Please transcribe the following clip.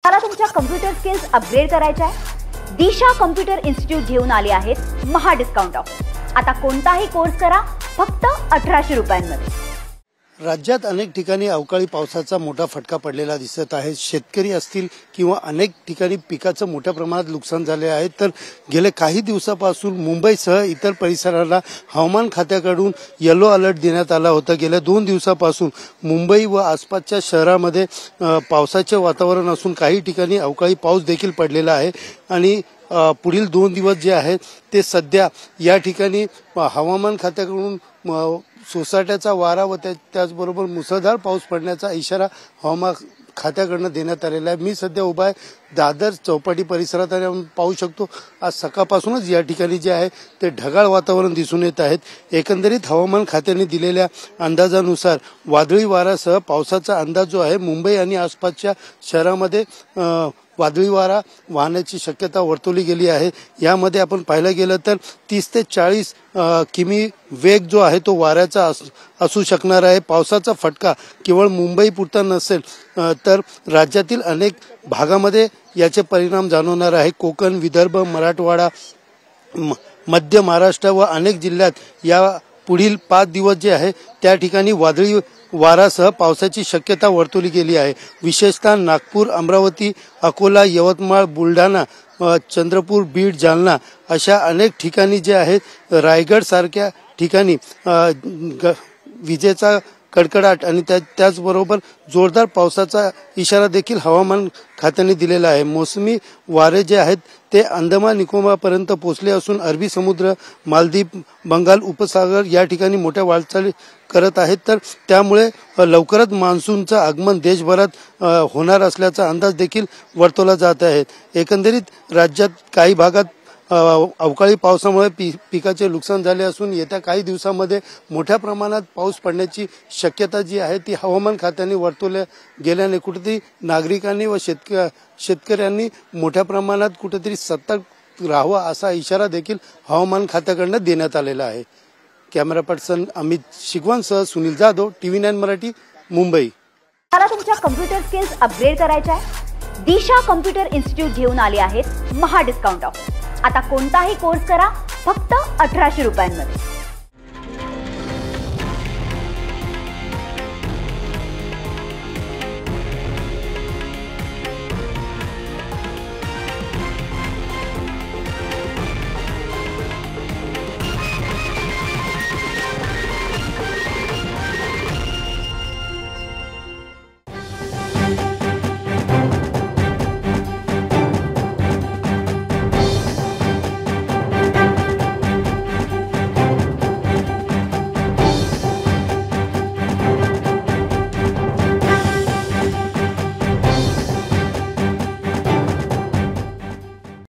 मला तुमच्या computer skills upgrade करायच्या आहे। दिशा कम्प्युटर इन्स्टिट्यूट घेऊन आले आहेत महा डिस्काउंट ऑफर। आता कोणताही कोर्स करा फक्त 1800 रुपयांमध्ये। राज्यात अनेक ठिकाणी अवकाळी पावसाचा मोठा फटका पडलेला दिसत आहे। शेतकरी असतील किंवा अनेक ठिकाणी पिकाचं मोठ्या प्रमाणात नुकसान झाले आहे। तर गेले काही दिवसापासून मुंबईसह इतर परिसराला हवामान खात्याकडून येलो अलर्ट देण्यात आला होता। गेल्या 2 दिवसापासून मुंबई व आसपासच्या शहरामध्ये पावसाचे वातावरण असून काही ठिकाणी अवकाळी पाऊस देखील पडलेला आहे आणि पुढील 2 दिवस जे आहेत ते सध्या या ठिकाणी हवामान खात्याकडून सोसाट्याचा वारा व त्याचबरोबर मुसळधार पाऊस पडण्याचा इशारा हवामान खात्याकडून देण्यात आलेला आहे। मी सध्या उभा आहे दादर चौपाटी परिसरात आणि आपण पाहू शकतो आज सकाळपासूनच या ठिकाणी जे आहे ते ढगाळ वातावरण दिसून येत आहेत। एकंदरीत हवामान खात्याने दिलेल्या अंदाजानुसार वादळी वाऱ्यासह पावसाचा अंदाज जो आहे मुंबई आणि आसपासच्या शहरामध्ये वादळी वारा वाहण्याची शक्यता वर्तवली गेली आहे। यामध्ये आपण पाहिलं गेलं तर 30 ते 40 किमी वेग जो आहे तो वाऱ्याचा असू शकणार आहे। पावसाचा फटका केवळ मुंबई पुरता नसेल तर राज्यातील अनेक भागामध्ये याचे परिणाम जाणवणार आहे। कोकण, विदर्भ, मराठवाडा, मध्य महाराष्ट्र व अनेक जिल्ह्यात या पुढील 5 दिवस जे आहे त्या ठिकाणी वादळी वारासह पावसाची शक्यता वर्तवली गेली आहे। विशेषतः नागपूर, अमरावती, अकोला, यवतमाळ, बुलढाणा, चंद्रपूर, बीड, जालना अशा अनेक ठिकाणी जे आहेत रायगड सारख्या ठिकाणी विजेचा कडकडाट आणि त्याचबरोबर जोरदार पावसाचा इशारा देखील हवामान खात्याने दिलेला आहे। मोसमी वारे जे आहेत ते अंदमान निकोबारपर्यंत पोहोचले असून अरबी समुद्र, मालदीव, बंगाल उपसागर या ठिकाणी मोठ्या वाटचाली करत आहेत। तर त्यामुळे लवकरच मान्सूनचं आगमन देशभरात होणार असल्याचा अंदाज देखील वर्तवला जात आहे। एकंदरीत राज्यात काही भागात अवकाळी पावसामुळे पिकाचे नुकसान झाले असून येत्या काही दिवसांमध्ये मोठ्या प्रमाणात पाऊस पडण्याची शक्यता जी आहे ती हवामान खात्याने वर्तवल्या गेल्याने कुठेतरी नागरिकांनी व शेतकऱ्यांनी मोठ्या प्रमाणात कुठेतरी सतर्क राहावा असा इशारा देखील हवामान खात्याकडून देण्यात आलेला आहे। कॅमेरा पर्सन अमित शिगवानसह सुनील जाधव, TV9 मराठी, मुंबई। मला तुमच्या कम्प्युटर स्किल्स अपग्रेड करायच्या आहे। दिशा कम्प्युटर इन्स्टिट्यूट घेऊन आले आहेत महा डिस्काउंट ऑफर। आता कोणताही कोर्स करा फक्त 1800 रुपयांमध्ये।